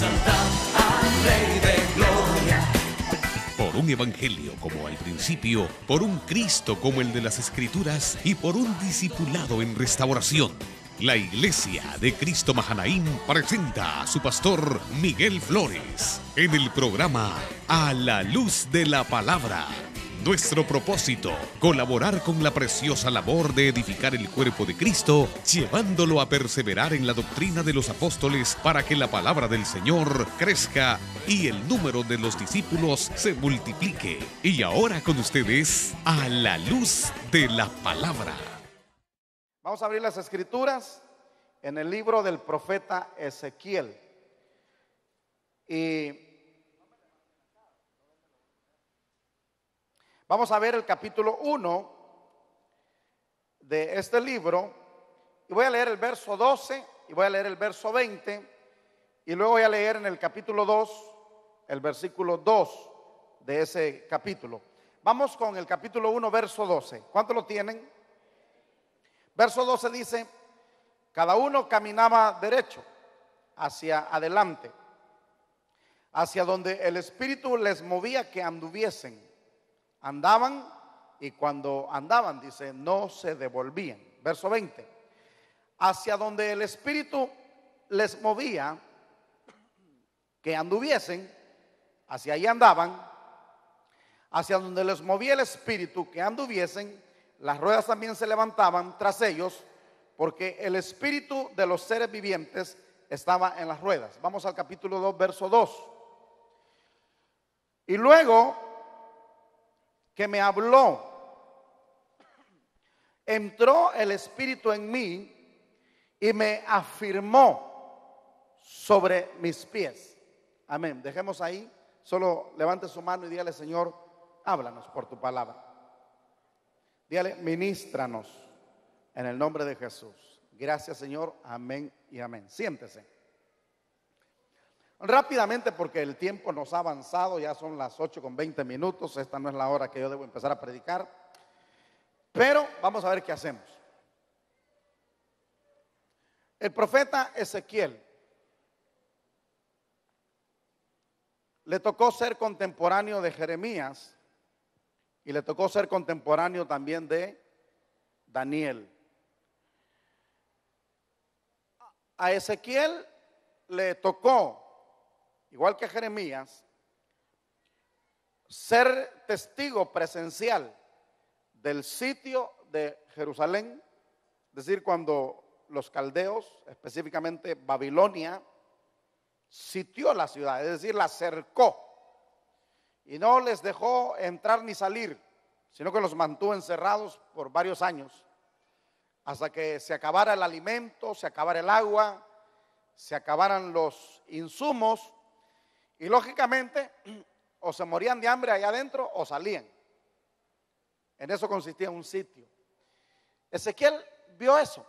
exaltad al Rey de Gloria. Por un evangelio como al principio, por un Cristo como el de las Escrituras y por un discipulado en restauración. La Iglesia de Cristo Mahanaim presenta a su pastor Miguel Flores en el programa A la Luz de la Palabra. Nuestro propósito, colaborar con la preciosa labor de edificar el cuerpo de Cristo, llevándolo a perseverar en la doctrina de los apóstoles para que la palabra del Señor crezca y el número de los discípulos se multiplique. Y ahora con ustedes, A la Luz de la Palabra. Vamos a abrir las Escrituras en el libro del profeta Ezequiel. Y vamos a ver el capítulo 1 de este libro. Y voy a leer el verso 12 y voy a leer el verso 20. Y luego voy a leer en el capítulo 2 el versículo 2 de ese capítulo. Vamos con el capítulo 1, verso 12. ¿Cuántos lo tienen? Verso 12 dice: cada uno caminaba derecho hacia adelante, hacia donde el Espíritu les movía que anduviesen. Andaban, y cuando andaban, dice, no se devolvían. Verso 20: hacia donde el Espíritu les movía que anduviesen, hacia allí andaban. Hacia donde les movía el Espíritu que anduviesen, las ruedas también se levantaban tras ellos, porque el espíritu de los seres vivientes estaba en las ruedas. Vamos al capítulo 2, verso 2. Y luego que me habló, entró el Espíritu en mí y me afirmó sobre mis pies. Amén. Dejemos ahí. Solo levante su mano y dígale: Señor, háblanos por tu palabra. Dígale: ministranos en el nombre de Jesús. Gracias, Señor. Amén y amén. Siéntese. Rápidamente, porque el tiempo nos ha avanzado. Ya son las 8:20. Esta no es la hora que yo debo empezar a predicar, pero vamos a ver qué hacemos. El profeta Ezequiel le tocó ser contemporáneo de Jeremías y le tocó ser contemporáneo también de Daniel. A Ezequiel le tocó, igual que a Jeremías, ser testigo presencial del sitio de Jerusalén, es decir, cuando los caldeos, específicamente Babilonia, sitió la ciudad, es decir, la cercó y no les dejó entrar ni salir, sino que los mantuvo encerrados por varios años, hasta que se acabara el alimento, se acabara el agua, se acabaran los insumos, y lógicamente o se morían de hambre allá adentro o salían. En eso consistía un sitio. Ezequiel vio eso.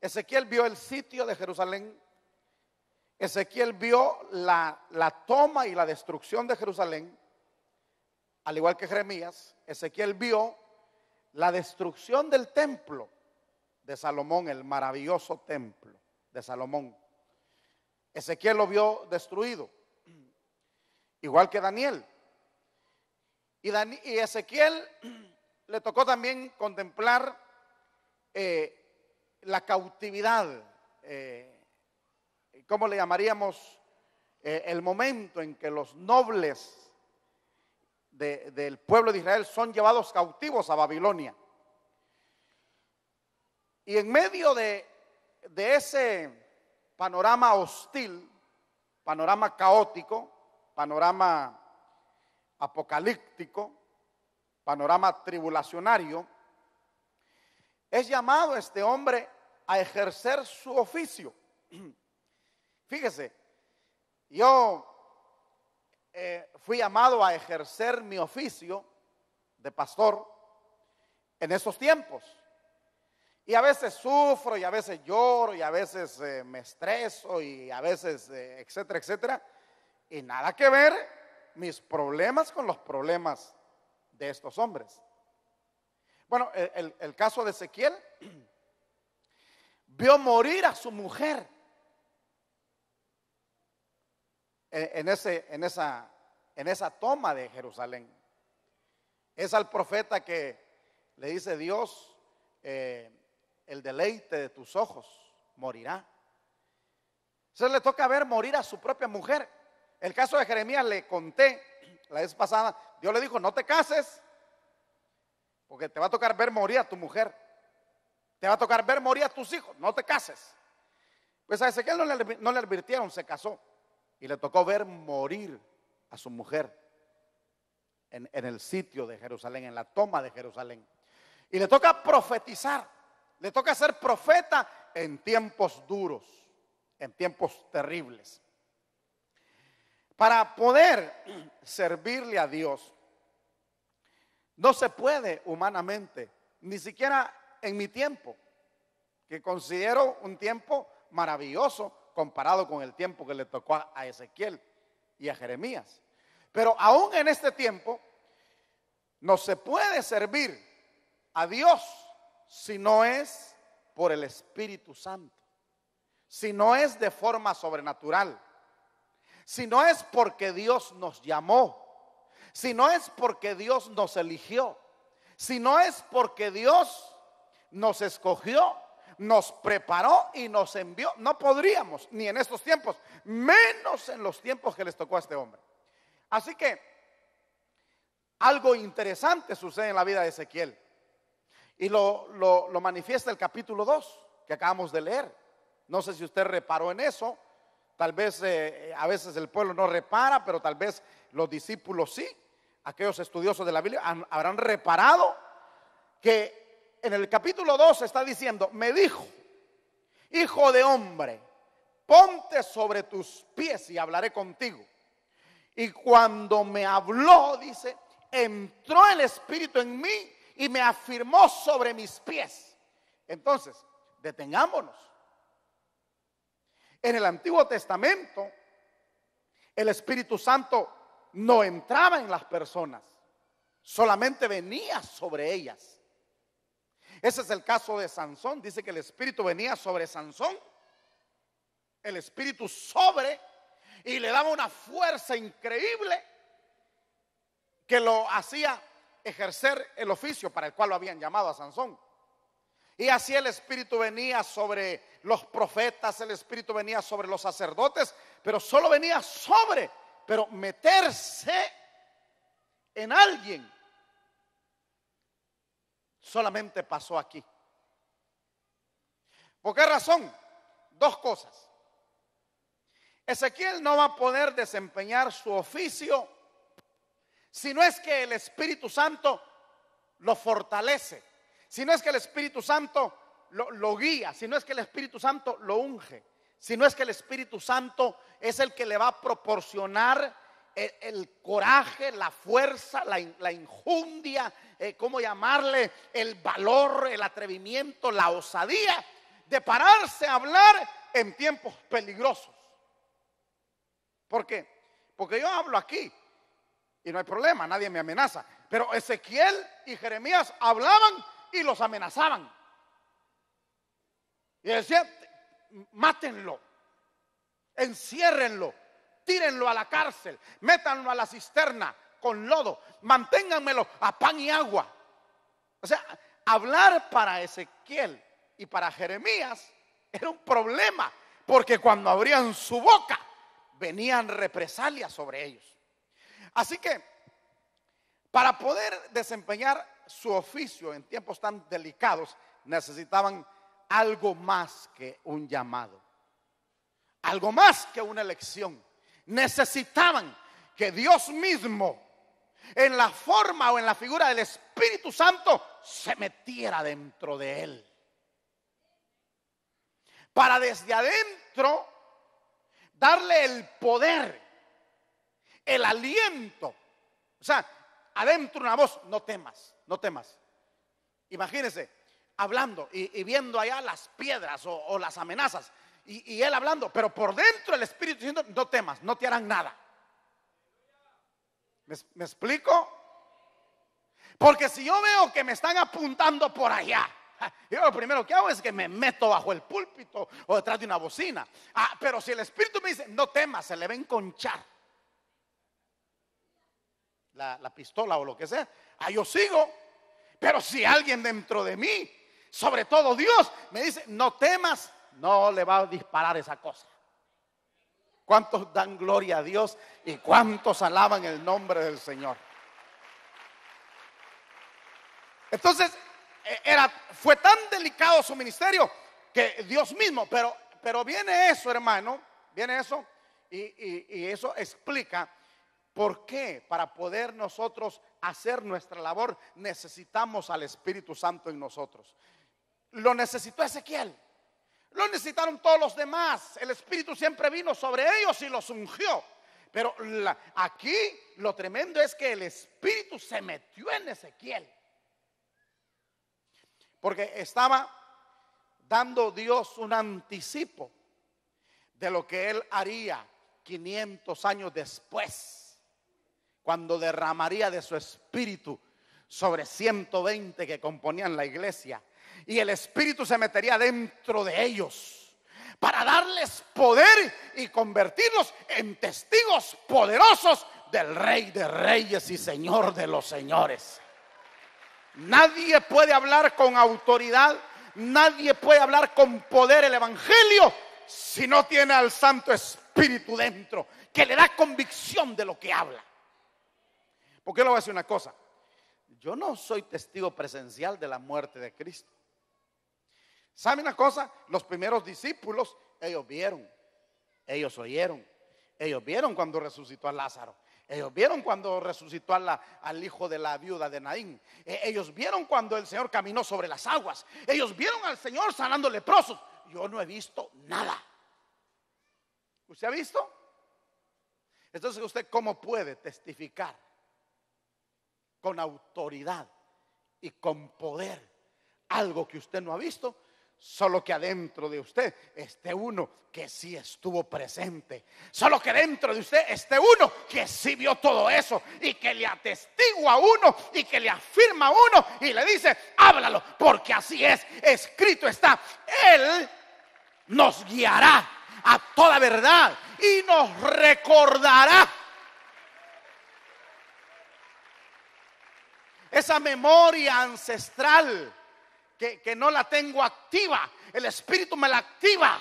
Ezequiel vio el sitio de Jerusalén. Ezequiel vio la toma y la destrucción de Jerusalén. Al igual que Jeremías, Ezequiel vio la destrucción del templo de Salomón, el maravilloso templo de Salomón. Ezequiel lo vio destruido, igual que Daniel. Y Ezequiel le tocó también contemplar la cautividad, ¿cómo le llamaríamos? El momento en que los nobles del pueblo de Israel son llevados cautivos a Babilonia. Y en medio de ese panorama hostil, panorama caótico, panorama apocalíptico, panorama tribulacionario, es llamado este hombre a ejercer su oficio. Fíjese, yo fui llamado a ejercer mi oficio de pastor en esos tiempos. Y a veces sufro, y a veces lloro, y a veces me estreso, y a veces etcétera, etcétera. Y nada que ver mis problemas con los problemas de estos hombres. Bueno, el caso de Ezequiel vio morir a su mujer. en esa toma de Jerusalén. Es al profeta que le dice Dios, el deleite de tus ojos morirá. Entonces le toca ver morir a su propia mujer. El caso de Jeremías le conté la vez pasada. Dios le dijo, no te cases, porque te va a tocar ver morir a tu mujer. Te va a tocar ver morir a tus hijos, no te cases. Pues a Ezequiel no le advirtieron, se casó. Y le tocó ver morir a su mujer en el sitio de Jerusalén, en la toma de Jerusalén. Y le toca profetizar, le toca ser profeta en tiempos duros, en tiempos terribles. Para poder servirle a Dios, no se puede humanamente, ni siquiera en mi tiempo, que considero un tiempo maravilloso comparado con el tiempo que le tocó a Ezequiel y a Jeremías. Pero aún en este tiempo no se puede servir a Dios si no es por el Espíritu Santo, si no es de forma sobrenatural, si no es porque Dios nos llamó, si no es porque Dios nos eligió, si no es porque Dios nos escogió, nos preparó y nos envió. No podríamos, ni en estos tiempos, menos en los tiempos que les tocó a este hombre. Así que algo interesante sucede en la vida de Ezequiel, y lo manifiesta el capítulo 2 que acabamos de leer. No sé si usted reparó en eso. Tal vez a veces el pueblo no repara, pero tal vez los discípulos sí. Aquellos estudiosos de la Biblia habrán reparado que en el capítulo 2 está diciendo, me dijo, hijo de hombre, ponte sobre tus pies y hablaré contigo. Y cuando me habló, dice, entró el Espíritu en mí y me afirmó sobre mis pies. Entonces, detengámonos. En el Antiguo Testamento, el Espíritu Santo no entraba en las personas, solamente venía sobre ellas. Ese es el caso de Sansón. Dice que el Espíritu venía sobre Sansón, el Espíritu sobre, y le daba una fuerza increíble que lo hacía ejercer el oficio para el cual lo habían llamado a Sansón. Y así el Espíritu venía sobre los profetas, el Espíritu venía sobre los sacerdotes, pero solo venía sobre, pero meterse en alguien solamente pasó aquí. ¿Por qué razón? Dos cosas. Ezequiel no va a poder desempeñar su oficio si no es que el Espíritu Santo lo fortalece, si no es que el Espíritu Santo lo guía, si no es que el Espíritu Santo lo unge, si no es que el Espíritu Santo es el que le va a proporcionar el coraje, la fuerza, la injundia, ¿cómo llamarle? El valor, el atrevimiento, la osadía de pararse a hablar en tiempos peligrosos. ¿Por qué? Porque yo hablo aquí y no hay problema, nadie me amenaza. Pero Ezequiel y Jeremías hablaban y los amenazaban. Y decían, mátenlo, enciérrenlo, tírenlo a la cárcel, métanlo a la cisterna con lodo, manténganmelo a pan y agua. O sea, hablar para Ezequiel y para Jeremías era un problema, porque cuando abrían su boca venían represalias sobre ellos. Así que para poder desempeñar su oficio en tiempos tan delicados necesitaban algo más que un llamado, algo más que una elección. Necesitaban que Dios mismo, en la forma o en la figura del Espíritu Santo, se metiera dentro de él, para desde adentro darle el poder, el aliento. O sea, adentro una voz, no temas, no temas. Imagínense, hablando y viendo allá las piedras o las amenazas, y él hablando, pero por dentro el Espíritu diciendo, no temas, no te harán nada. ¿Me explico? Porque si yo veo que me están apuntando por allá Yo lo primero que hago es que me meto bajo el púlpito o detrás de una bocina. Pero si el Espíritu me dice, no temas, se le va a enconchar la pistola o lo que sea, yo sigo. Pero si alguien dentro de mí, sobre todo Dios, me dice, no temas, no le va a disparar esa cosa. ¿Cuántos dan gloria a Dios y cuántos alaban el nombre del Señor? Entonces, fue tan delicado su ministerio que Dios mismo, pero viene eso, hermano, viene eso y eso explica por qué para poder nosotros hacer nuestra labor necesitamos al Espíritu Santo en nosotros. Lo necesitó Ezequiel, lo necesitaron todos los demás, el Espíritu siempre vino sobre ellos y los ungió. Pero aquí lo tremendo es que el Espíritu se metió en Ezequiel. Porque estaba dando Dios un anticipo de lo que Él haría 500 años después, cuando derramaría de su Espíritu sobre 120 que componían la iglesia. Y el Espíritu se metería dentro de ellos para darles poder y convertirlos en testigos poderosos del Rey de Reyes y Señor de los Señores. Nadie puede hablar con autoridad, nadie puede hablar con poder el evangelio si no tiene al Santo Espíritu dentro, que le da convicción de lo que habla. Porque le voy a decir una cosa, yo no soy testigo presencial de la muerte de Cristo. ¿Sabe una cosa? Los primeros discípulos, ellos vieron, ellos oyeron, ellos vieron cuando resucitó a Lázaro. Ellos vieron cuando resucitó al hijo de la viuda de Naín. Ellos vieron cuando el Señor caminó sobre las aguas. Ellos vieron al Señor sanando leprosos. Yo no he visto nada. ¿Usted ha visto? Entonces, ¿usted cómo puede testificar con autoridad y con poder algo que usted no ha visto? Solo que adentro de usted esté uno que sí estuvo presente. Solo que dentro de usted esté uno que sí vio todo eso y que le atestigua a uno y que le afirma a uno y le dice, háblalo, porque así es, escrito está. Él nos guiará a toda verdad y nos recordará esa memoria ancestral que no la tengo activa. El Espíritu me la activa.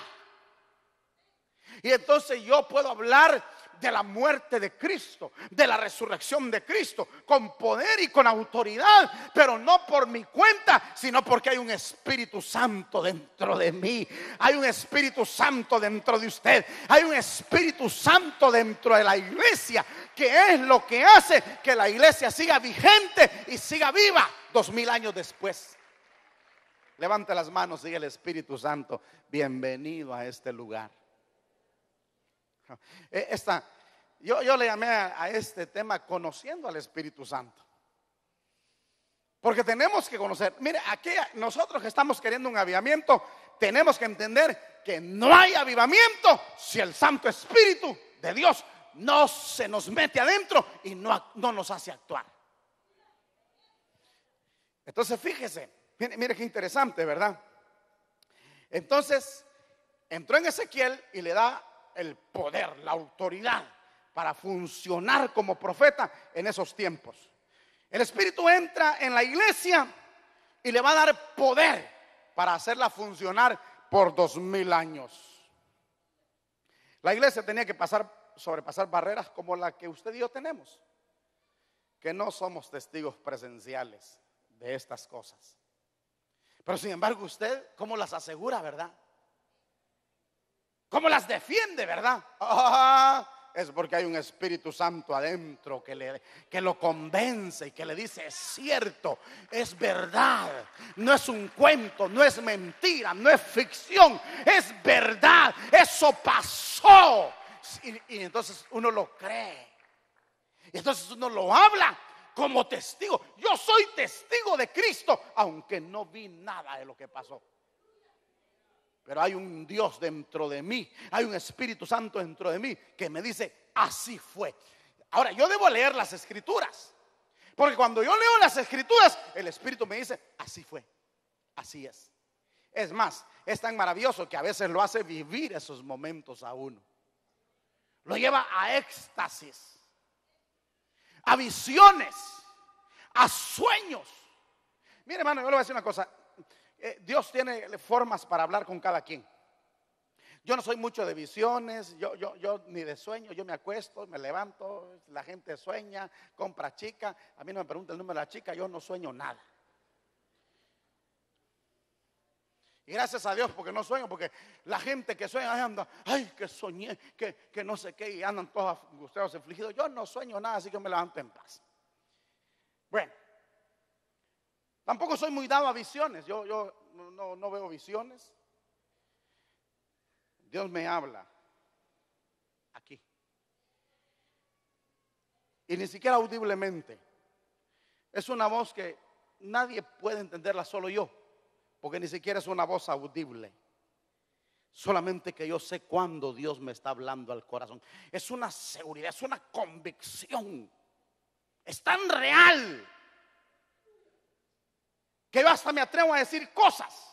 Y entonces yo puedo hablar de la muerte de Cristo, de la resurrección de Cristo, con poder y con autoridad, pero no por mi cuenta, sino porque hay un Espíritu Santo dentro de mí. Hay un Espíritu Santo dentro de usted. Hay un Espíritu Santo dentro de la iglesia, que es lo que hace que la iglesia siga vigente y siga viva 2000 años después. Levante las manos y diga el Espíritu Santo, bienvenido a este lugar. Yo le llamé a este tema conociendo al Espíritu Santo. Porque tenemos que conocer. Mire, aquí nosotros que estamos queriendo un avivamiento, tenemos que entender que no hay avivamiento si el Santo Espíritu de Dios no se nos mete adentro y no nos hace actuar. Entonces fíjese. Mire qué interesante, ¿verdad? Entonces, entró en Ezequiel y le da el poder, la autoridad para funcionar como profeta en esos tiempos. El Espíritu entra en la iglesia y le va a dar poder para hacerla funcionar por 2000 años. La iglesia tenía que sobrepasar barreras como la que usted y yo tenemos, que no somos testigos presenciales de estas cosas. Pero sin embargo usted, ¿cómo las asegura, verdad? ¿Cómo las defiende, verdad? Es porque hay un Espíritu Santo adentro que lo convence y que le dice, es cierto, es verdad, no es un cuento, no es mentira, no es ficción, es verdad, eso pasó. Y entonces uno lo cree. Y entonces uno lo habla como testigo. Yo soy testigo de Cristo, aunque no vi nada de lo que pasó. Pero hay un Dios dentro de mí, hay un Espíritu Santo dentro de mí que me dice, así fue. Ahora, yo debo leer las Escrituras, porque cuando yo leo las Escrituras, el Espíritu me dice, así fue. Así es. Es más, es tan maravilloso que a veces lo hace vivir esos momentos a uno. Lo lleva a éxtasis, a visiones, a sueños. Mire, hermano, yo le voy a decir una cosa. Dios tiene formas para hablar con cada quien. Yo no soy mucho de visiones, yo ni de sueño. Yo me acuesto, me levanto, la gente sueña, compra chica. A mí no me pregunta el número de la chica, yo no sueño nada. Y gracias a Dios porque no sueño, porque la gente que sueña ahí anda, ay, que soñé, que no sé qué, y andan todos angustiados, afligidos. Yo no sueño nada, así que me levanto en paz. Bueno, tampoco soy muy dado a visiones. Yo no veo visiones. Dios me habla aquí. Y ni siquiera audiblemente. Es una voz que nadie puede entenderla, solo yo. Porque ni siquiera es una voz audible. Solamente que yo sé cuándo Dios me está hablando al corazón. Es una seguridad, es una convicción. Es tan real que yo hasta me atrevo a decir cosas.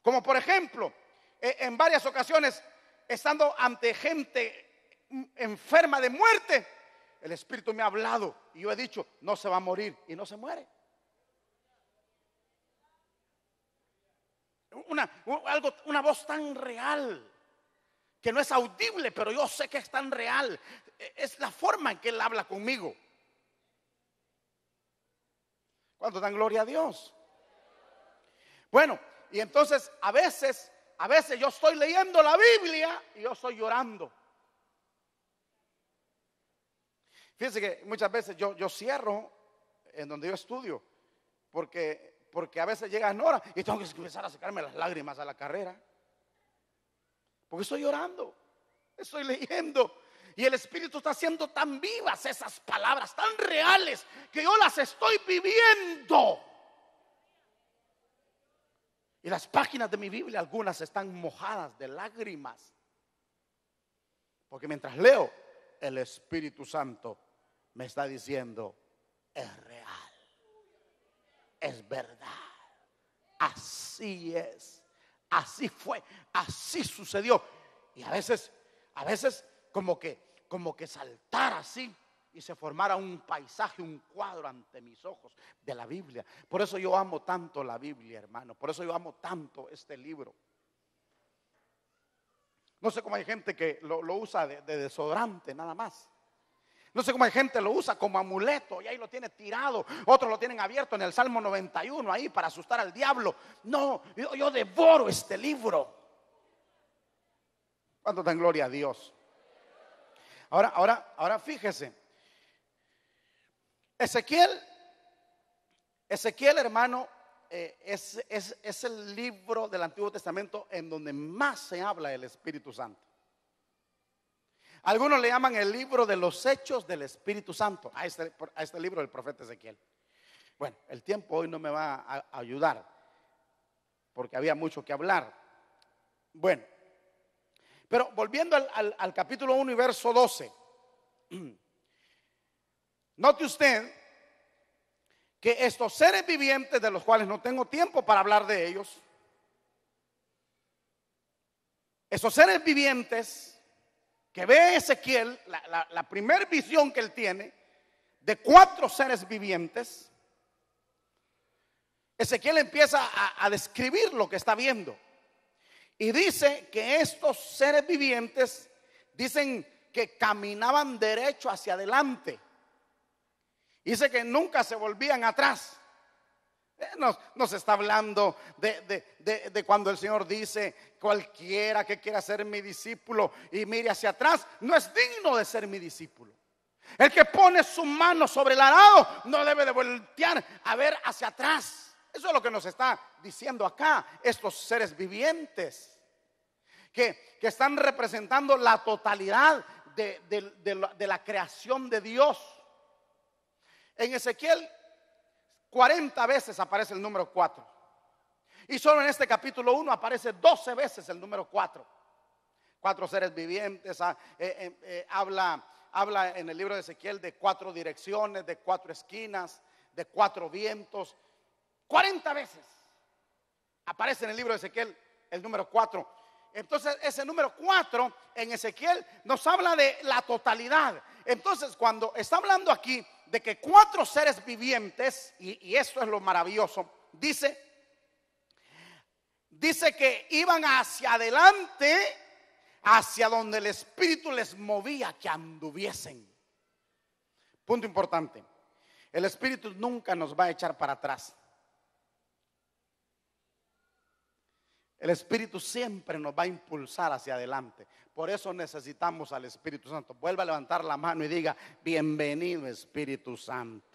Como por ejemplo, en varias ocasiones, estando ante gente enferma de muerte, el Espíritu me ha hablado y yo he dicho, no se va a morir, y no se muere. Una voz tan real que no es audible, pero yo sé que es tan real. Es la forma en que Él habla conmigo. ¿Cuánto dan gloria a Dios? Bueno, y entonces a veces yo estoy leyendo la Biblia y yo estoy llorando. Fíjense que muchas veces yo cierro en donde yo estudio, porque a veces llegan horas y tengo que empezar a sacarme las lágrimas a la carrera, porque estoy llorando, estoy leyendo, y el Espíritu está haciendo tan vivas esas palabras, tan reales, que yo las estoy viviendo. Y las páginas de mi Biblia, algunas están mojadas de lágrimas, porque mientras leo, el Espíritu Santo me está diciendo, es real, es verdad, así es, así fue, así sucedió. Y a veces como que saltar así y se formara un paisaje, un cuadro ante mis ojos de la Biblia. Por eso yo amo tanto la Biblia, hermano. Por eso yo amo tanto este libro. No sé cómo hay gente que lo usa de desodorante nada más. No sé cómo hay gente lo usa como amuleto y ahí lo tiene tirado. Otros lo tienen abierto en el Salmo 91 ahí para asustar al diablo. No, yo devoro este libro. ¿Cuánto dan gloria a Dios? Ahora fíjese. Ezequiel, hermano, es el libro del Antiguo Testamento en donde más se habla del Espíritu Santo. Algunos le llaman el libro de los hechos del Espíritu Santo, a este libro del profeta Ezequiel. Bueno, el tiempo hoy no me va a ayudar, porque había mucho que hablar. Bueno, pero volviendo al capítulo 1 y verso 12. Note usted que estos seres vivientes, de los cuales no tengo tiempo para hablar de ellos, esos seres vivientes que ve Ezequiel, la primera visión que él tiene de 4 seres vivientes, Ezequiel empieza a describir lo que está viendo y dice que estos seres vivientes dicen que caminaban derecho hacia adelante. Dice que nunca se volvían atrás. No se está hablando de cuando el Señor dice, cualquiera que quiera ser mi discípulo y mire hacia atrás, no es digno de ser mi discípulo. El que pone su mano sobre el arado no debe de voltear a ver hacia atrás. Eso es lo que nos está diciendo acá estos seres vivientes, que están representando la totalidad de la creación de Dios. En Ezequiel 40 veces aparece el número 4. Y solo en este capítulo 1 aparece 12 veces el número 4. 4 seres vivientes. Habla en el libro de Ezequiel de 4 direcciones, de 4 esquinas, de 4 vientos. 40 veces. Aparece en el libro de Ezequiel el número 4. Entonces ese número 4 en Ezequiel nos habla de la totalidad. Entonces cuando está hablando aquí de que 4 seres vivientes, y esto es lo maravilloso, dice que iban hacia adelante, hacia donde el Espíritu les movía que anduviesen. Punto importante: el Espíritu nunca nos va a echar para atrás. El Espíritu siempre nos va a impulsar hacia adelante. Por eso necesitamos al Espíritu Santo. Vuelva a levantar la mano y diga: bienvenido, Espíritu Santo.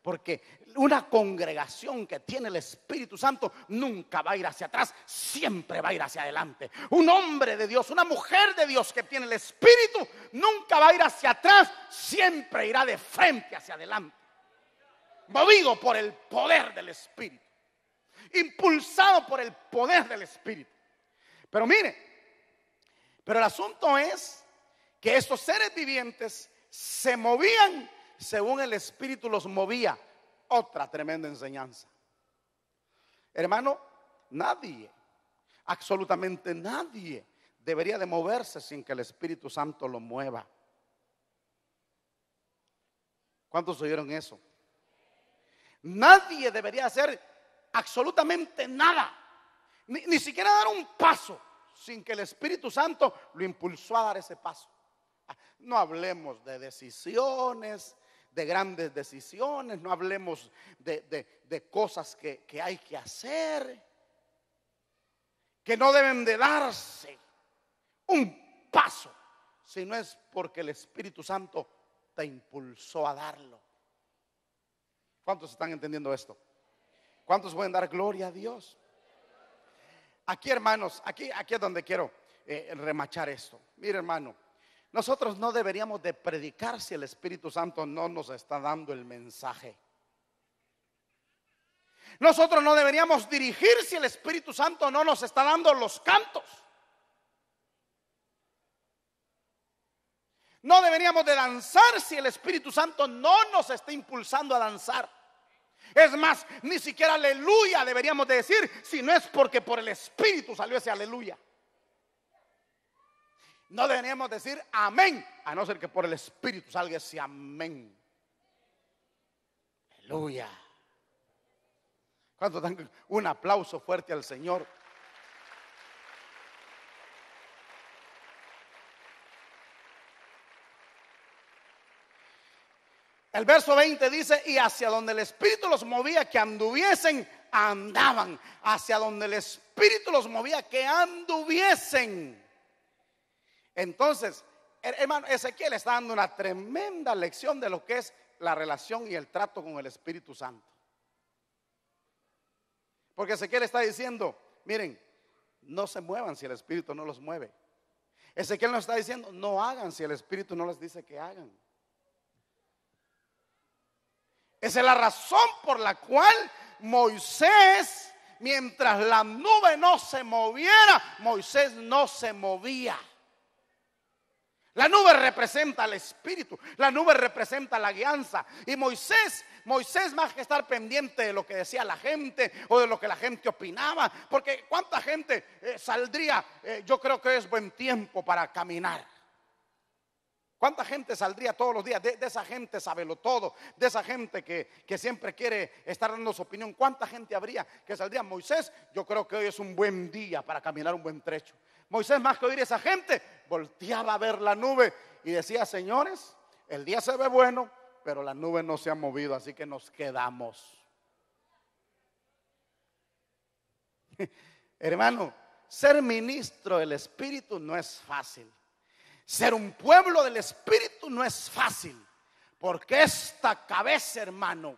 Porque una congregación que tiene el Espíritu Santo nunca va a ir hacia atrás, siempre va a ir hacia adelante. Un hombre de Dios, una mujer de Dios que tiene el Espíritu nunca va a ir hacia atrás, siempre irá de frente hacia adelante, movido por el poder del Espíritu, impulsado por el poder del Espíritu. Pero mire, pero el asunto es que estos seres vivientes se movían según el Espíritu los movía. Otra tremenda enseñanza. Hermano, nadie, absolutamente nadie debería de moverse sin que el Espíritu Santo lo mueva. ¿Cuántos oyeron eso? Nadie debería hacer absolutamente nada, ni siquiera dar un paso sin que el Espíritu Santo lo impulsó a dar ese paso. No hablemos de decisiones, de grandes decisiones, no hablemos de cosas que hay que hacer, que no deben de darse un paso si no es porque el Espíritu Santo te impulsó a darlo. ¿Cuántos están entendiendo esto? ¿Cuántos pueden dar gloria a Dios? Aquí, hermanos, aquí es donde quiero remachar esto. Mire, hermano, nosotros no deberíamos de predicar si el Espíritu Santo no nos está dando el mensaje. Nosotros no deberíamos dirigir si el Espíritu Santo no nos está dando los cantos. No deberíamos de danzar si el Espíritu Santo no nos está impulsando a danzar. Es más, ni siquiera aleluya deberíamos de decir si no es porque por el Espíritu salió ese aleluya. No deberíamos decir amén, a no ser que por el Espíritu salga ese amén. Aleluya. ¿Cuántos dan un aplauso fuerte al Señor? El verso 20 dice: y hacia donde el Espíritu los movía que anduviesen, andaban. Hacia donde el Espíritu los movía que anduviesen. Entonces, hermano, Ezequiel está dando una tremenda lección de lo que es la relación y el trato con el Espíritu Santo. Porque Ezequiel está diciendo: miren, no se muevan si el Espíritu no los mueve. Ezequiel nos está diciendo: no hagan si el Espíritu no les dice que hagan. Esa es la razón por la cual Moisés, mientras la nube no se moviera, Moisés no se movía. La nube representa al Espíritu, la nube representa la guianza. Y Moisés más que estar pendiente de lo que decía la gente o de lo que la gente opinaba, porque cuánta gente saldría, yo creo que es buen tiempo para caminar. ¿Cuánta gente saldría todos los días? De esa gente sabelo todo, de esa gente que siempre quiere estar dando su opinión. ¿Cuánta gente habría que saldría? Moisés, yo creo que hoy es un buen día para caminar un buen trecho. Moisés, más que oír a esa gente, volteaba a ver la nube y decía: señores, el día se ve bueno, pero la nube no se ha movido, así que nos quedamos. Hermano, ser ministro del Espíritu no es fácil. Ser un pueblo del Espíritu no es fácil, porque esta cabeza, hermano,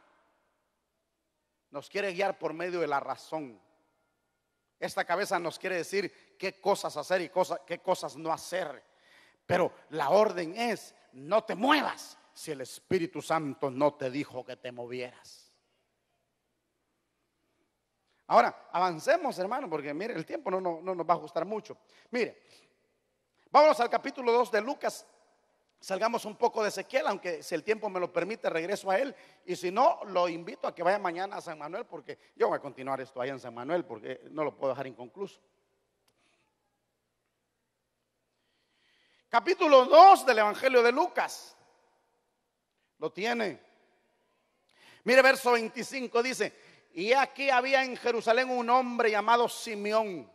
nos quiere guiar por medio de la razón. Esta cabeza nos quiere decir qué cosas hacer y qué cosas no hacer. Pero la orden es: no te muevas si el Espíritu Santo no te dijo que te movieras. Ahora, avancemos, hermano, porque mire, el tiempo no nos va a ajustar mucho. Mire, vámonos al capítulo 2 de Lucas, salgamos un poco de Ezequiel, aunque si el tiempo me lo permite regreso a él, y si no, lo invito a que vaya mañana a San Manuel, porque yo voy a continuar esto ahí en San Manuel, porque no lo puedo dejar inconcluso. Capítulo 2 del Evangelio de Lucas. Lo tiene. Mire, verso 25 dice: y aquí había en Jerusalén un hombre llamado Simeón,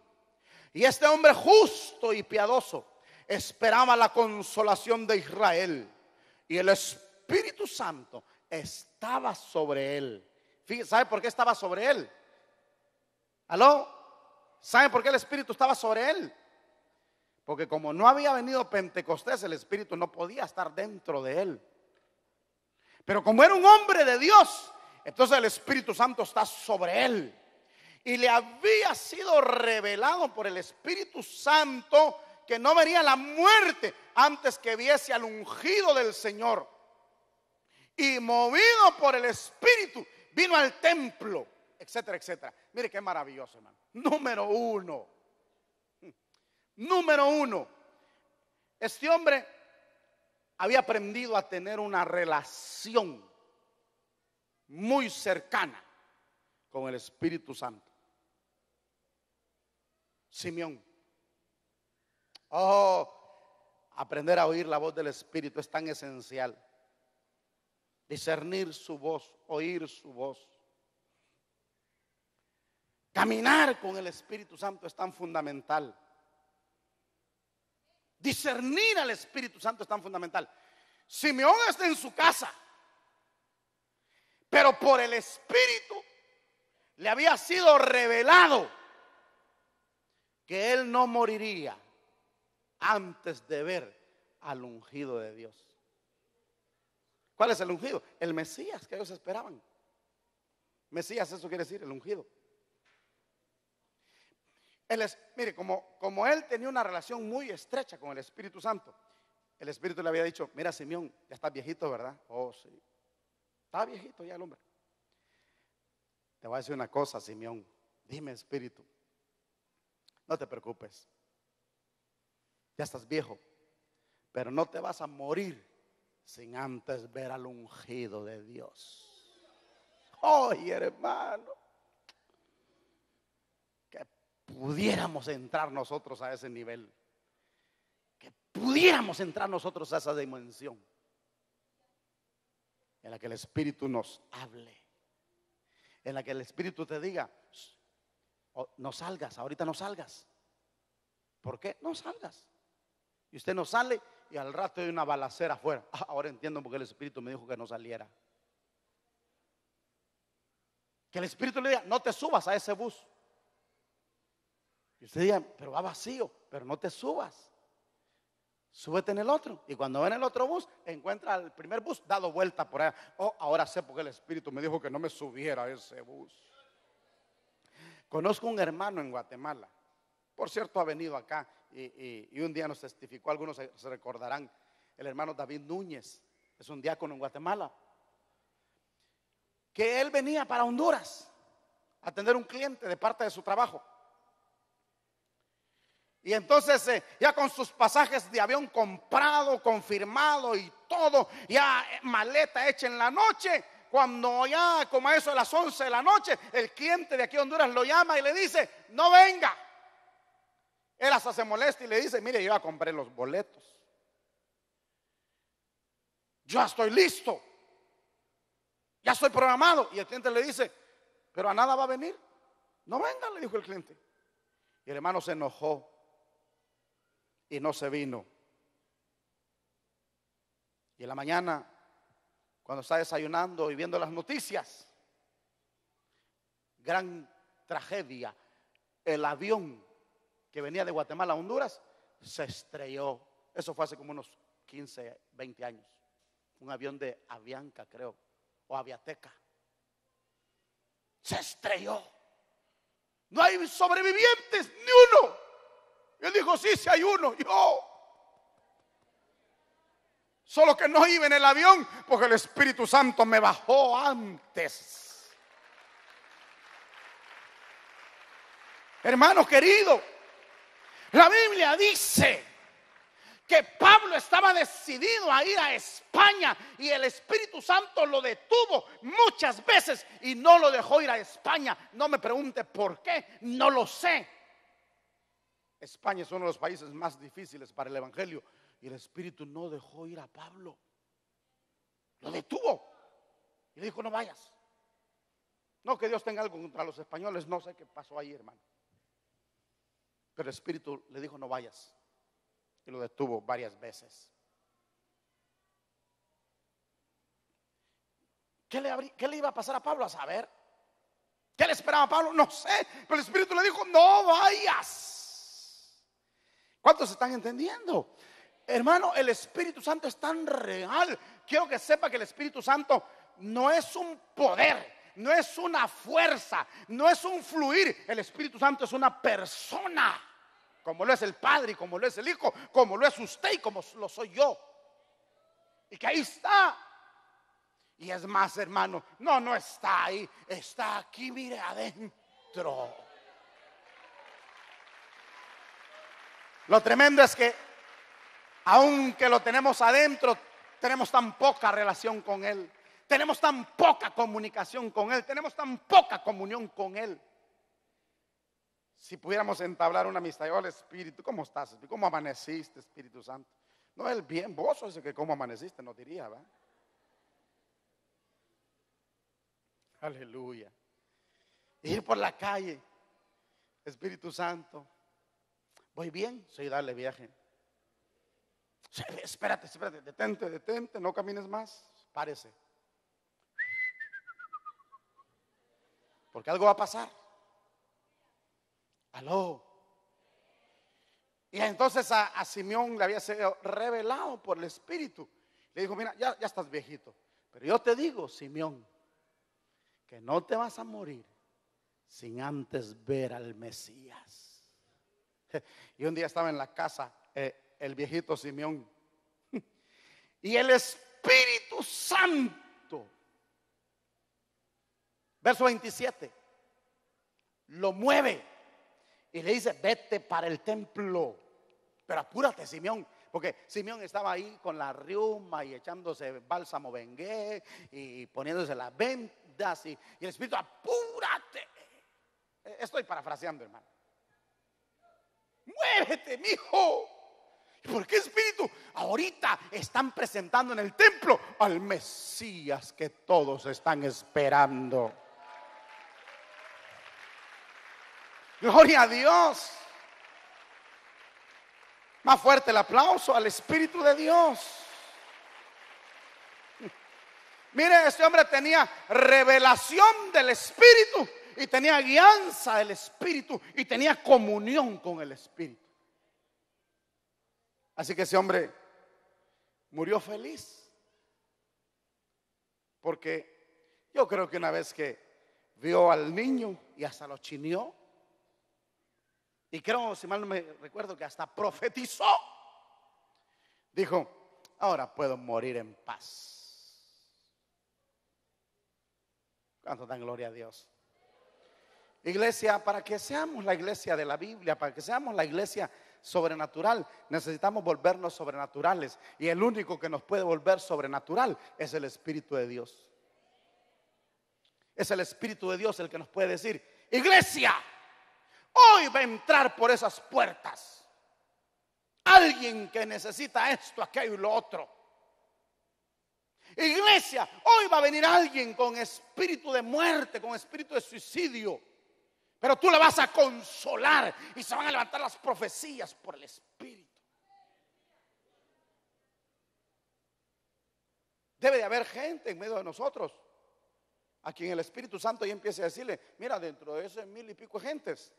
y este hombre justo y piadoso esperaba la consolación de Israel, y el Espíritu Santo estaba sobre él. ¿Sabe por qué estaba sobre él? ¿Aló? ¿Sabe por qué el Espíritu estaba sobre él? Porque como no había venido Pentecostés, el Espíritu no podía estar dentro de él. Pero como era un hombre de Dios, entonces el Espíritu Santo está sobre él. Y le había sido revelado por el Espíritu Santo que no vería la muerte antes que viese al ungido del Señor. Y movido por el Espíritu, vino al templo, etcétera, etcétera. Mire qué maravilloso, hermano. Número uno, este hombre había aprendido a tener una relación muy cercana con el Espíritu Santo. Simeón. Aprender a oír la voz del Espíritu es tan esencial. Discernir su voz, oír su voz. Caminar con el Espíritu Santo es tan fundamental. Discernir al Espíritu Santo es tan fundamental. Simeón está en su casa, pero por el Espíritu le había sido revelado que él no moriría antes de ver al ungido de Dios. ¿Cuál es el ungido? El Mesías que ellos esperaban. Mesías, eso quiere decir el ungido. Mire, como él tenía una relación muy estrecha con el Espíritu Santo, el Espíritu le había dicho: mira, Simeón, ya estás viejito, ¿verdad? Oh, sí, está viejito ya el hombre. Te voy a decir una cosa, Simeón. Dime, Espíritu, no te preocupes, ya estás viejo, pero no te vas a morir sin antes ver al ungido de Dios. Oye, hermano, que pudiéramos entrar nosotros a ese nivel, que pudiéramos entrar nosotros a esa dimensión en la que el Espíritu nos hable, en la que el Espíritu te diga: no salgas, ahorita no salgas. ¿Por qué? No salgas. Y usted no sale y al rato hay una balacera afuera. Ahora entiendo por qué el Espíritu me dijo que no saliera. Que el Espíritu le diga: no te subas a ese bus. Y usted diga: pero va vacío. Pero no te subas, súbete en el otro. Y cuando va en el otro bus, encuentra el primer bus dado vuelta por allá. Ahora sé por qué el Espíritu me dijo que no me subiera a ese bus. Conozco un hermano en Guatemala, por cierto ha venido acá y un día nos testificó, algunos se recordarán, el hermano David Núñez, es un diácono en Guatemala, que él venía para Honduras a atender un cliente de parte de su trabajo. Y entonces ya con sus pasajes de avión comprado, confirmado y todo, ya maleta hecha en la noche, cuando ya como a eso de las 11 de la noche, el cliente de aquí de Honduras lo llama y le dice: no venga. Él hasta se molesta y le dice: mire, yo ya compré los boletos, yo ya estoy listo, ya estoy programado. Y el cliente le dice: pero a nada va a venir. No venga, le dijo el cliente. Y el hermano se enojó y no se vino. Y en la mañana, cuando está desayunando y viendo las noticias, gran tragedia, el avión que venía de Guatemala a Honduras se estrelló. Eso fue hace como unos 15, 20 años. Un avión de Avianca, creo, o Aviateca. Se estrelló. No hay sobrevivientes, ni uno. Él dijo: sí, sí hay uno, yo. Solo que no iba en el avión porque el Espíritu Santo me bajó antes. Hermano querido, la Biblia dice que Pablo estaba decidido a ir a España y el Espíritu Santo lo detuvo muchas veces y no lo dejó ir a España. No me pregunte por qué, no lo sé. España es uno de los países más difíciles para el evangelio y el Espíritu no dejó ir a Pablo. Lo detuvo y le dijo: no vayas. No que Dios tenga algo contra los españoles, no sé qué pasó ahí, hermano. Pero el Espíritu le dijo: no vayas. Y lo detuvo varias veces. ¿Qué le iba a pasar a Pablo? A saber. ¿Qué le esperaba a Pablo? No sé. Pero el Espíritu le dijo: no vayas. ¿Cuántos están entendiendo? Hermano, el Espíritu Santo es tan real. Quiero que sepa que el Espíritu Santo no es un poder, no es una fuerza, no es un fluir. El Espíritu Santo es una persona, como lo es el Padre, como lo es el Hijo, como lo es usted y como lo soy yo. Y que ahí está. Y es más, hermano, no está ahí, está aquí, mire, adentro. Lo tremendo es que aunque lo tenemos adentro, tenemos tan poca relación con Él, tenemos tan poca comunicación con Él, tenemos tan poca comunión con Él. Si pudiéramos entablar una amistad: hola Espíritu, ¿cómo estás? ¿Cómo amaneciste, Espíritu Santo? No, Él bien, vos sos el que cómo amaneciste, nos diría, ¿verdad? Aleluya. Ir por la calle: Espíritu Santo, ¿voy bien? Sí, dale viaje. Espérate, detente, no camines más, párese. Porque algo va a pasar. Aló. Y entonces a Simeón le había sido revelado por el Espíritu. Le dijo: mira, ya estás viejito, pero yo te digo, Simeón, que no te vas a morir sin antes ver al Mesías. Y un día estaba en la casa el viejito Simeón y el Espíritu Santo, verso 27, lo mueve y le dice: vete para el templo, pero apúrate, Simeón, porque Simeón estaba ahí con la riuma y echándose bálsamo bengué y poniéndose las vendas y el Espíritu: apúrate. Estoy parafraseando, hermano. Muévete, mijo. ¿Por qué, Espíritu? Ahorita están presentando en el templo al Mesías que todos están esperando. Gloria a Dios. Más fuerte el aplauso al Espíritu de Dios. Mire, este hombre tenía revelación del Espíritu y tenía guianza del Espíritu y tenía comunión con el Espíritu. Así que ese hombre murió feliz, porque yo creo que una vez que vio al niño y hasta lo chineó, y creo, si mal no me recuerdo, que hasta profetizó, dijo: ahora puedo morir en paz. ¿Cuánto dan gloria a Dios? Iglesia, para que seamos la iglesia de la Biblia, para que seamos la iglesia sobrenatural, necesitamos volvernos sobrenaturales. Y el único que nos puede volver sobrenatural es el Espíritu de Dios. Es el Espíritu de Dios el que nos puede decir: iglesia, hoy va a entrar por esas puertas alguien que necesita esto, aquello y lo otro. Iglesia, hoy va a venir alguien con espíritu de muerte, con espíritu de suicidio, pero tú le vas a consolar y se van a levantar las profecías por el Espíritu. Debe de haber gente en medio de nosotros a quien el Espíritu Santo ya empiece a decirle: mira, dentro de ese 1000 y pico de gentes,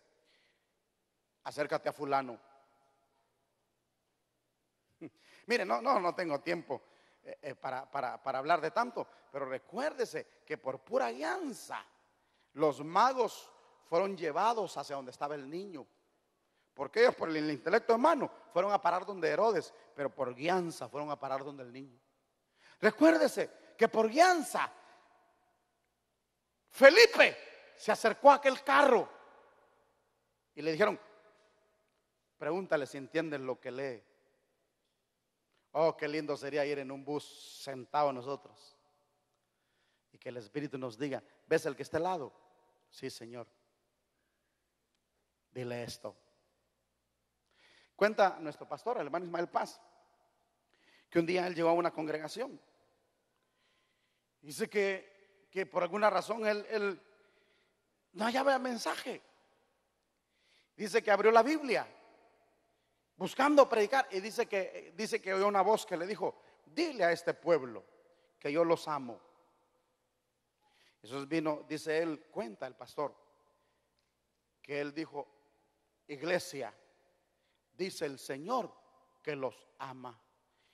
acércate a fulano. Mire, no tengo tiempo para hablar de tanto, pero recuérdese que por pura guianza los magos fueron llevados hacia donde estaba el niño, porque ellos por el intelecto humano fueron a parar donde Herodes, pero por guianza fueron a parar donde el niño. Recuérdese que por guianza Felipe se acercó a aquel carro y le dijeron: pregúntale si entienden lo que lee. Oh, qué lindo sería ir en un bus sentado nosotros y que el Espíritu nos diga: ¿ves el que está al lado? Sí, Señor. Dile esto. Cuenta nuestro pastor, el hermano Ismael Paz, que un día él llegó a una congregación. Dice que por alguna razón él no hallaba el mensaje. Dice que abrió la Biblia buscando predicar y dice que oyó una voz que le dijo: dile a este pueblo que yo los amo. Entonces vino, dice él, cuenta el pastor, que él dijo: iglesia, dice el Señor que los ama.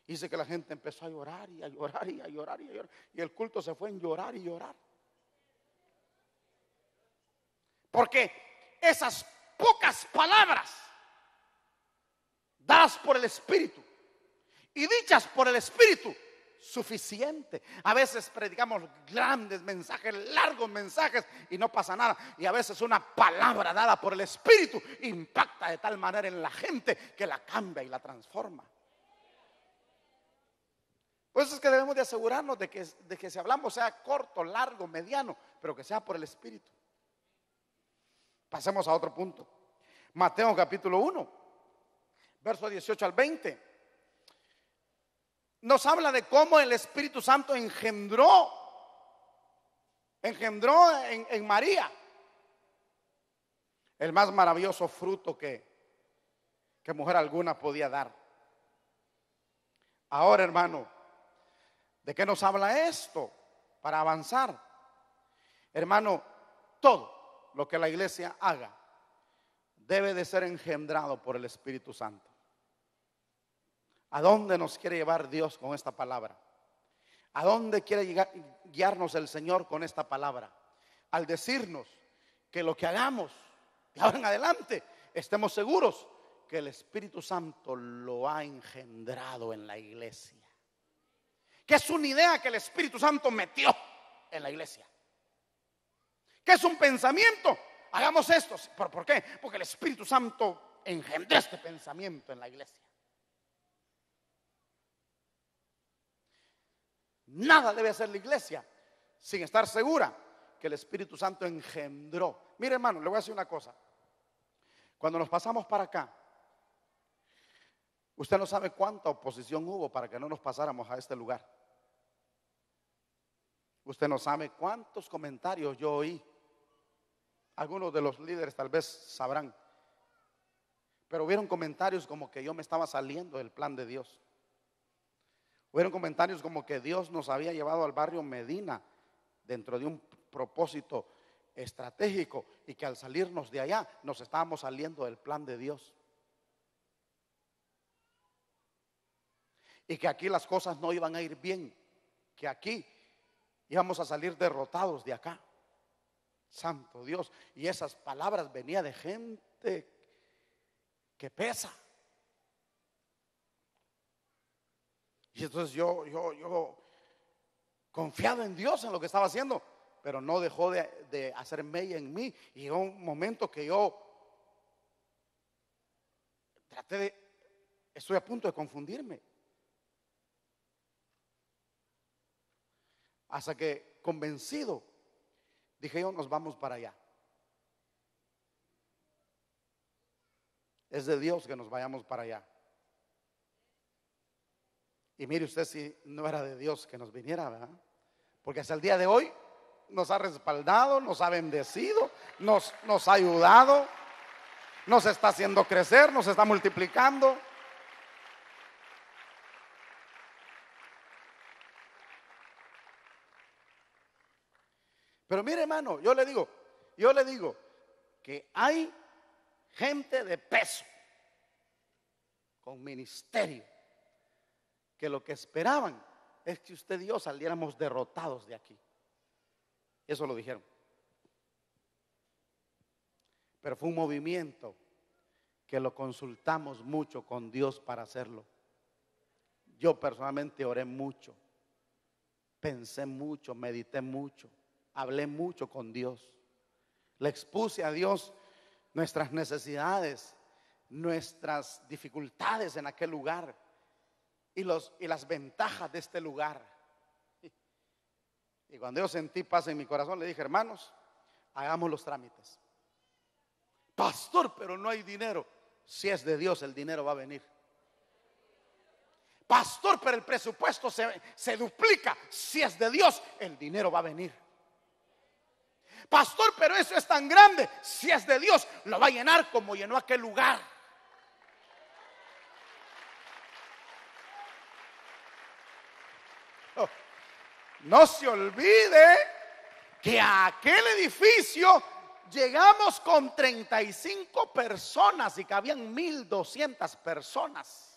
Dice que la gente empezó a llorar y a llorar y a llorar y a llorar, y el culto se fue en llorar y llorar, porque esas pocas palabras dadas por el Espíritu y dichas por el Espíritu, suficiente. A veces predicamos grandes mensajes, largos mensajes, y no pasa nada. Y a veces una palabra dada por el Espíritu impacta de tal manera en la gente que la cambia y la transforma. Por eso es que debemos de asegurarnos de que si hablamos sea corto, largo, mediano, pero que sea por el Espíritu. Pasemos a otro punto. Mateo capítulo 1, verso 18 al 20. Nos habla de cómo el Espíritu Santo engendró en María el más maravilloso fruto que mujer alguna podía dar. Ahora, hermano, ¿de qué nos habla esto para avanzar? Hermano, todo lo que la iglesia haga debe de ser engendrado por el Espíritu Santo. ¿A dónde nos quiere llevar Dios con esta palabra? ¿A dónde quiere guiarnos el Señor con esta palabra? Al decirnos que lo que hagamos de ahora en adelante estemos seguros que el Espíritu Santo lo ha engendrado en la iglesia, que es una idea que el Espíritu Santo metió en la iglesia, que es un pensamiento. Hagamos esto. ¿Por qué? Porque el Espíritu Santo engendró este pensamiento en la iglesia. Nada debe hacer la iglesia sin estar segura que el Espíritu Santo engendró. Mire, hermano, le voy a decir una cosa. Cuando nos pasamos para acá, usted no sabe cuánta oposición hubo para que no nos pasáramos a este lugar. Usted no sabe cuántos comentarios yo oí. Algunos de los líderes tal vez sabrán, pero hubieron comentarios como que yo me estaba saliendo del plan de Dios. Hubieron comentarios como que Dios nos había llevado al barrio Medina dentro de un propósito estratégico y que al salirnos de allá nos estábamos saliendo del plan de Dios. Y que aquí las cosas no iban a ir bien, que aquí íbamos a salir derrotados de acá. Santo Dios. Y esas palabras venían de gente que pesa. Y entonces yo confiado en Dios, en lo que estaba haciendo, pero no dejó de hacer mella en mí. Y llegó un momento que yo estoy a punto de confundirme. Hasta que, convencido, dije yo: nos vamos para allá. Es de Dios que nos vayamos para allá. Y mire usted si no era de Dios que nos viniera, ¿verdad? Porque hasta el día de hoy nos ha respaldado, nos ha bendecido, nos ha ayudado, nos está haciendo crecer, nos está multiplicando. Pero mire, hermano, yo le digo que hay gente de peso con ministerio que lo que esperaban es que usted y yo saliéramos derrotados de aquí. Eso lo dijeron. Pero fue un movimiento que lo consultamos mucho con Dios para hacerlo. Yo personalmente oré mucho, pensé mucho, medité mucho, hablé mucho con Dios. Le expuse a Dios nuestras necesidades, nuestras dificultades en aquel lugar. y las ventajas de este lugar. Y cuando yo sentí paz en mi corazón, le dije: hermanos, hagamos los trámites. Pastor, pero no hay dinero. Si es de Dios, el dinero va a venir. Pastor, pero el presupuesto se duplica. Si es de Dios, el dinero va a venir. Pastor, pero eso es tan grande. Si es de Dios, lo va a llenar como llenó aquel lugar. Oh, no se olvide que a aquel edificio llegamos con 35 personas y cabían 1,200 personas.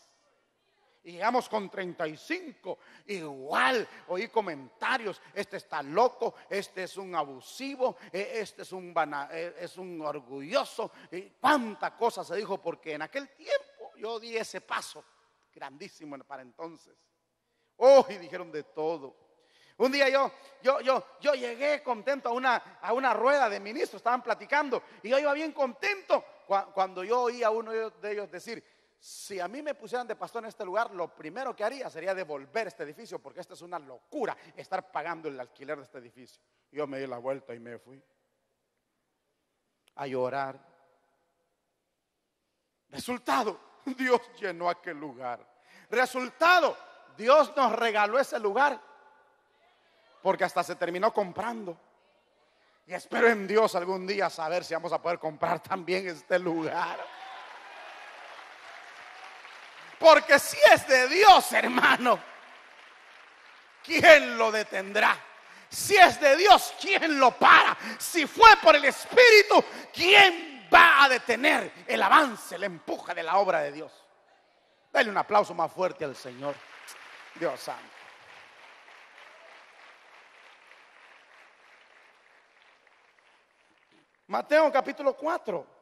Y llegamos con 35. Igual oí comentarios: este está loco, este es un abusivo, este es un orgulloso. Y cuánta cosa se dijo, porque en aquel tiempo yo di ese paso grandísimo para entonces. Oh, y dijeron de todo. Un día yo llegué contento a una rueda de ministros, estaban platicando, y yo iba bien contento cuando yo oí a uno de ellos decir: si a mí me pusieran de pastor en este lugar, lo primero que haría sería devolver este edificio, porque esto es una locura, estar pagando el alquiler de este edificio. Yo me di la vuelta y me fui a llorar. Resultado, Dios llenó aquel lugar. Resultado, Dios nos regaló ese lugar, porque hasta se terminó comprando. Y espero en Dios algún día saber si vamos a poder comprar también este lugar. Porque si es de Dios, hermano, ¿quién lo detendrá? Si es de Dios, ¿quién lo para? Si fue por el Espíritu, ¿quién va a detener el avance, el empuje de la obra de Dios? Dale un aplauso más fuerte al Señor. Dios santo. Mateo capítulo 4.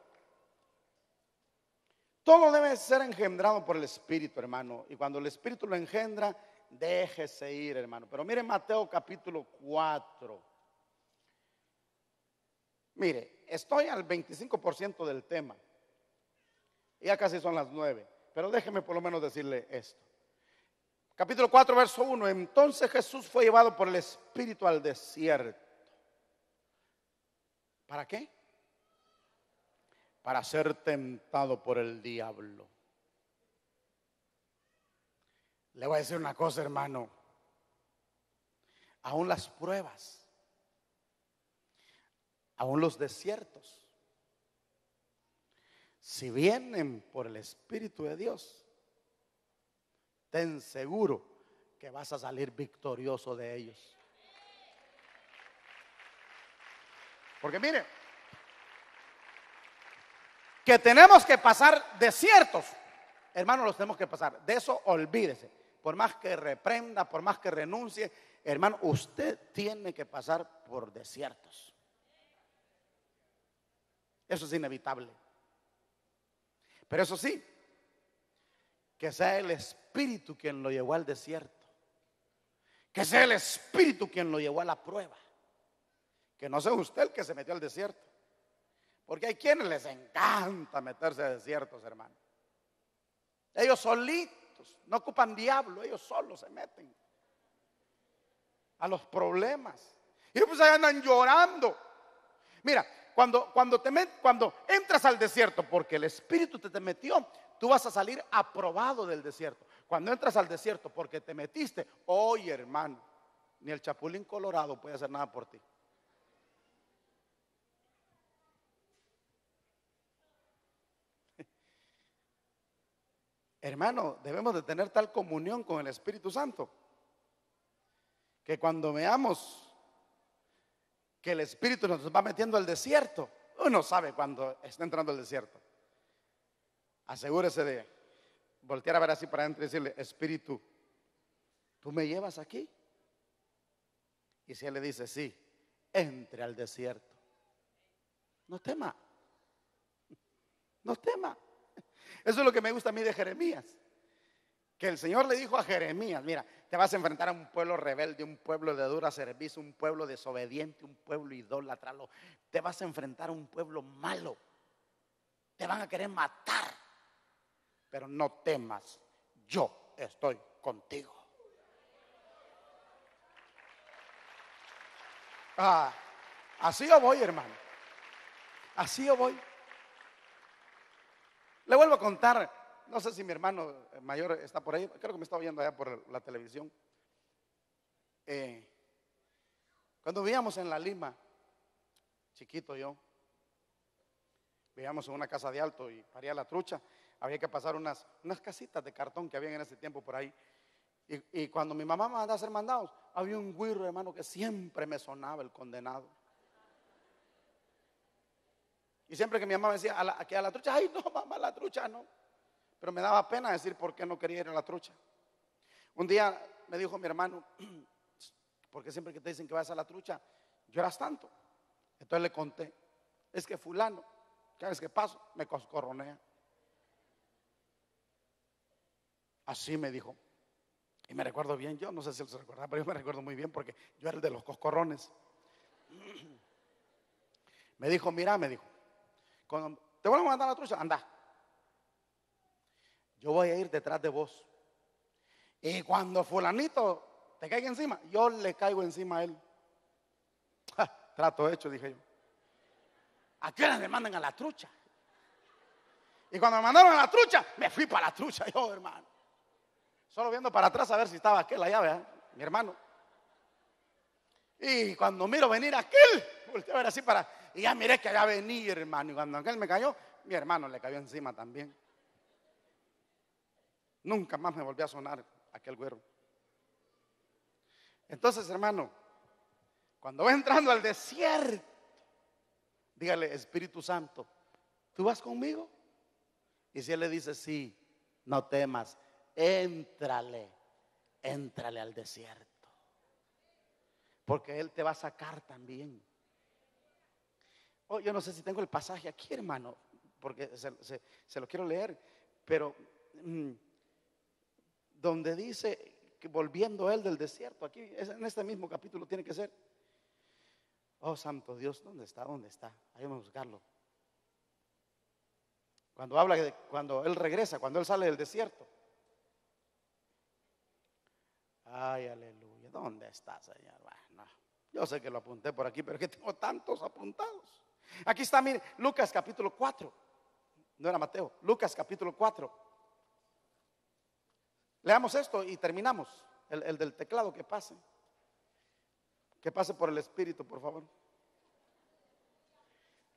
Todo debe ser engendrado por el Espíritu, hermano. Y cuando el Espíritu lo engendra, déjese ir, hermano. Pero mire Mateo capítulo 4. Mire, estoy al 25% del tema. Ya casi son las 9. Pero déjeme por lo menos decirle esto. Capítulo 4, verso 1. Entonces Jesús fue llevado por el Espíritu al desierto. ¿Para qué? Para ser tentado por el diablo. Le voy a decir una cosa, hermano. Aún las pruebas, aún los desiertos, si vienen por el Espíritu de Dios, ten seguro que vas a salir victorioso de ellos. Porque mire, que tenemos que pasar desiertos, hermano, los tenemos que pasar. De eso olvídese. Por más que reprenda, por más que renuncie, hermano, usted tiene que pasar por desiertos. Eso es inevitable. Pero eso sí, que sea el Espíritu quien lo llevó al desierto. Que sea el Espíritu quien lo llevó a la prueba. Que no sea usted el que se metió al desierto. Porque hay quienes les encanta meterse a desiertos, hermano. Ellos solitos, no ocupan diablo, ellos solos se meten a los problemas. Y pues ahí andan llorando. Mira, cuando entras al desierto, porque el Espíritu te metió, tú vas a salir aprobado del desierto. Cuando entras al desierto porque te metiste, oye, hermano, ni el chapulín colorado puede hacer nada por ti. Hermano, debemos de tener tal comunión con el Espíritu Santo que cuando veamos que el Espíritu nos va metiendo al desierto, uno sabe cuando está entrando al desierto. Asegúrese de voltear a ver así para adentro y decirle: Espíritu, ¿tú me llevas aquí? Y si él le dice sí, entre al desierto. No tema. No tema. Eso es lo que me gusta a mí de Jeremías. Que el Señor le dijo a Jeremías: mira, te vas a enfrentar a un pueblo rebelde, un pueblo de dura servicio, un pueblo desobediente, un pueblo idólatra. Te vas a enfrentar a un pueblo malo. Te van a querer matar. Pero no temas, yo estoy contigo. Así yo voy, hermano. Así yo voy. Le vuelvo a contar, no sé si mi hermano mayor está por ahí, creo que me está oyendo allá por la televisión. Cuando vivíamos en La Lima, chiquito yo, vivíamos en una casa de alto y para ir a La Trucha había que pasar unas casitas de cartón que había en ese tiempo por ahí. Y cuando mi mamá me mandaba a hacer mandados, había un güiro, hermano, que siempre me sonaba, el condenado. Y siempre que mi mamá me decía, que a La Trucha, ay no mamá, La Trucha no. Pero me daba pena decir por qué no quería ir a La Trucha. Un día me dijo mi hermano, porque siempre que te dicen que vas a La Trucha, lloras tanto. Entonces le conté, es que fulano, cada vez que paso, me coscorronea. Así me dijo. Y me recuerdo bien, yo no sé si él se recuerda, pero yo me recuerdo muy bien porque yo era el de los coscorrones. Me dijo, mira, me dijo, cuando te vuelvo a mandar a La Trucha, anda. Yo voy a ir detrás de vos. Y cuando fulanito te caiga encima, yo le caigo encima a él. Trato hecho, dije yo. ¿A qué hora me mandan a La Trucha? Y cuando me mandaron a La Trucha, me fui para La Trucha yo, hermano. Solo viendo para atrás a ver si estaba aquel allá, ¿verdad? Mi hermano. Y cuando miro venir aquel, volteé a ver así y ya miré que allá venía, hermano. Y cuando aquel me cayó, mi hermano le cayó encima también. Nunca más me volvió a sonar aquel güero. Entonces, hermano, cuando va entrando al desierto, dígale, Espíritu Santo, ¿tú vas conmigo? Y si él le dice, sí, no temas, éntrale al desierto. Porque él te va a sacar también. Oh, yo no sé si tengo el pasaje aquí, hermano, porque se lo quiero leer, pero donde dice que volviendo él del desierto, aquí en este mismo capítulo tiene que ser. Oh, santo Dios, ¿dónde está? ¿Dónde está? Ahí vamos a buscarlo. Cuando habla de cuando él regresa, cuando él sale del desierto. Ay, aleluya. ¿Dónde está, Señor? Bueno, yo sé que lo apunté por aquí, pero es que tengo tantos apuntados. Aquí está, mire, Lucas capítulo 4. No era Mateo, Lucas capítulo 4. Leamos esto y terminamos. El del teclado que pase. Que pase por el Espíritu, por favor.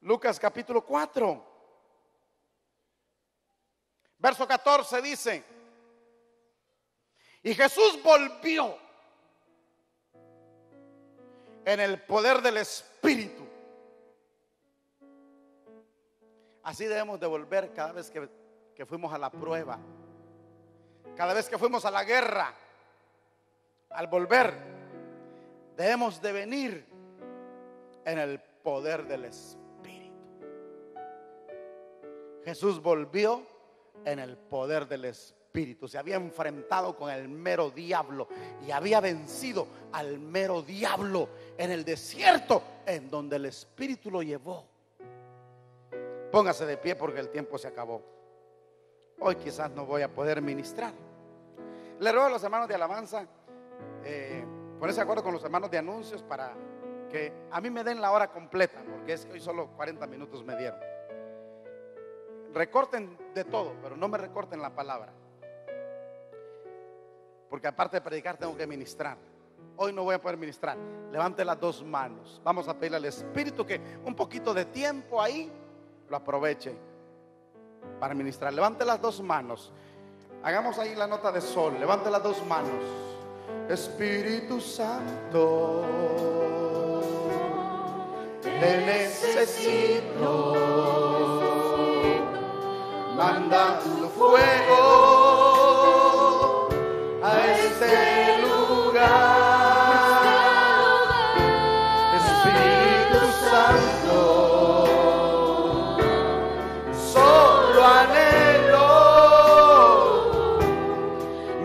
Lucas capítulo 4. Verso 14 dice: y Jesús volvió en el poder del Espíritu. Así debemos de volver cada vez que fuimos a la prueba, cada vez que fuimos a la guerra. Al volver debemos de venir en el poder del Espíritu. Jesús volvió en el poder del Espíritu. Se había enfrentado con el mero diablo y había vencido al mero diablo en el desierto, en donde el Espíritu lo llevó. Póngase de pie porque el tiempo se acabó. Hoy quizás no voy a poder ministrar. Le ruego a los hermanos de alabanza ponerse de acuerdo con los hermanos de anuncios para que a mí me den la hora completa, porque es que hoy solo 40 minutos me dieron. Recorten de todo, pero no me recorten la palabra, porque aparte de predicar tengo que ministrar. Hoy no voy a poder ministrar. Levante las dos manos. Vamos a pedirle al Espíritu que un poquito de tiempo ahí lo aproveche para ministrar. Levante las dos manos. Hagamos ahí la nota de sol. Levante las dos manos. Espíritu Santo, te necesito. Manda tu fuego a este lugar. Espíritu Santo, solo anhelo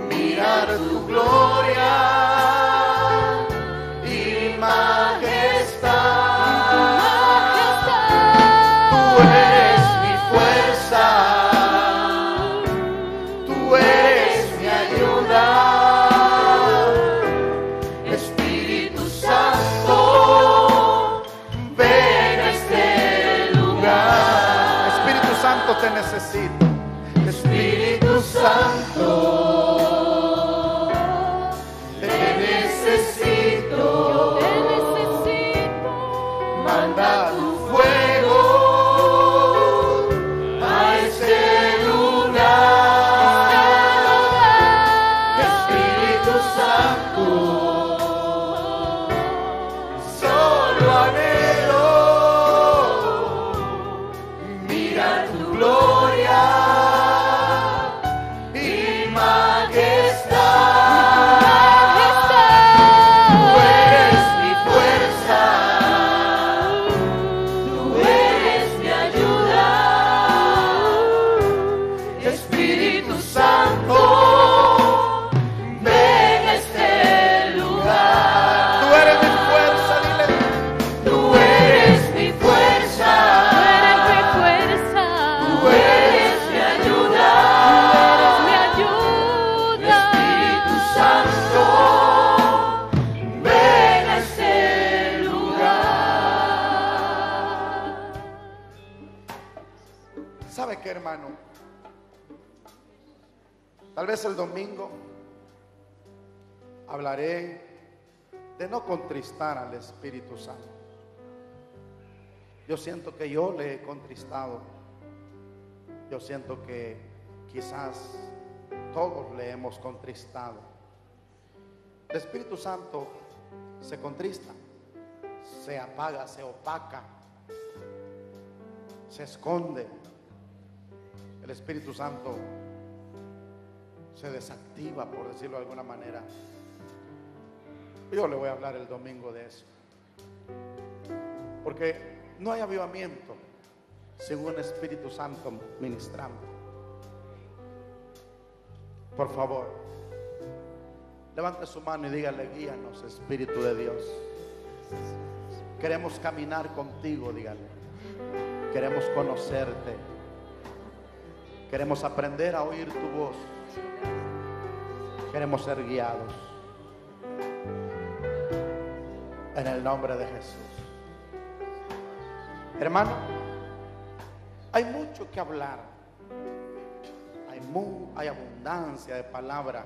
mirar tu gloria y majestad. Tú eres mi fuerza, tú eres mi ayuda. necesito. Espíritu Santo, te necesito. Manda tu fuego a este lugar. Espíritu Santo, solo anhelo mirar tu gloria y majestad. Tú eres mi fuerza, tú eres mi ayuda. Espíritu Santo, ven a este lugar. Tú eres mi fuerza, dile. Tú eres mi fuerza, tú eres mi ayuda. Espíritu Santo, ven a este lugar. ¿Sabe qué, hermano? Tal vez el domingo hablaré de no contristar al Espíritu Santo. Yo siento que yo le he contristado. Yo siento que quizás todos le hemos contristado. El Espíritu Santo se contrista, se apaga, se opaca, se esconde. El Espíritu Santo se desactiva, por decirlo de alguna manera. Yo le voy a hablar el domingo de eso, porque no hay avivamiento sin un Espíritu Santo ministrando. Por favor, levante su mano y dígale: guíanos, Espíritu de Dios. Queremos caminar contigo, dígale. Queremos conocerte. Queremos aprender a oír tu voz. Queremos ser guiados. En el nombre de Jesús. Hermano, hay mucho que hablar. Hay abundancia de palabra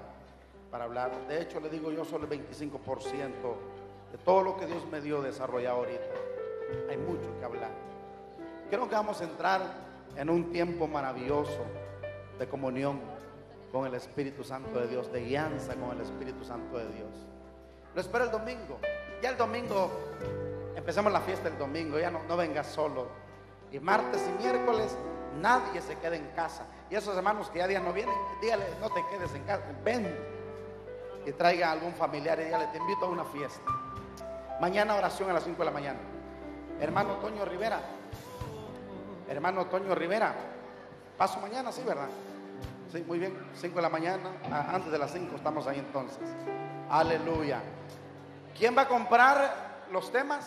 para hablar. De hecho, le digo, yo solo el 25% de todo lo que Dios me dio desarrollado ahorita. Hay mucho que hablar. Creo que vamos a entrar en un tiempo maravilloso de comunión con el Espíritu Santo de Dios, de guianza con el Espíritu Santo de Dios. Lo espero el domingo. Ya el domingo empezamos la fiesta el domingo. Ya no vengas solo. Y martes y miércoles nadie se queda en casa. Y esos hermanos que ya días no vienen, dígale: no te quedes en casa, ven y traiga a algún familiar y dígale: te invito a una fiesta. Mañana oración a las 5 de la mañana. Hermano Toño Rivera, paso mañana, sí, ¿verdad? Sí, muy bien, 5 de la mañana, antes de las 5 estamos ahí entonces. Aleluya. ¿Quién va a comprar los temas?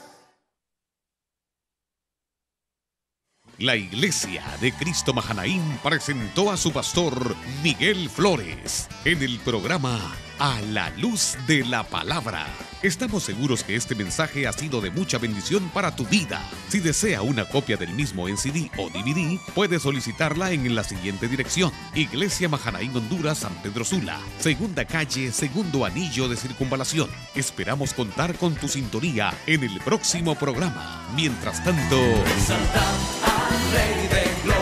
La Iglesia de Cristo Mahanaim presentó a su pastor Miguel Flores en el programa A la Luz de la Palabra. Estamos seguros que este mensaje ha sido de mucha bendición para tu vida. Si desea una copia del mismo en CD o DVD, puede solicitarla en la siguiente dirección: Iglesia Mahanaim Honduras, San Pedro Sula, segunda calle, segundo anillo de circunvalación. Esperamos contar con tu sintonía en el próximo programa. Mientras tanto, Exaltad al Rey de Gloria.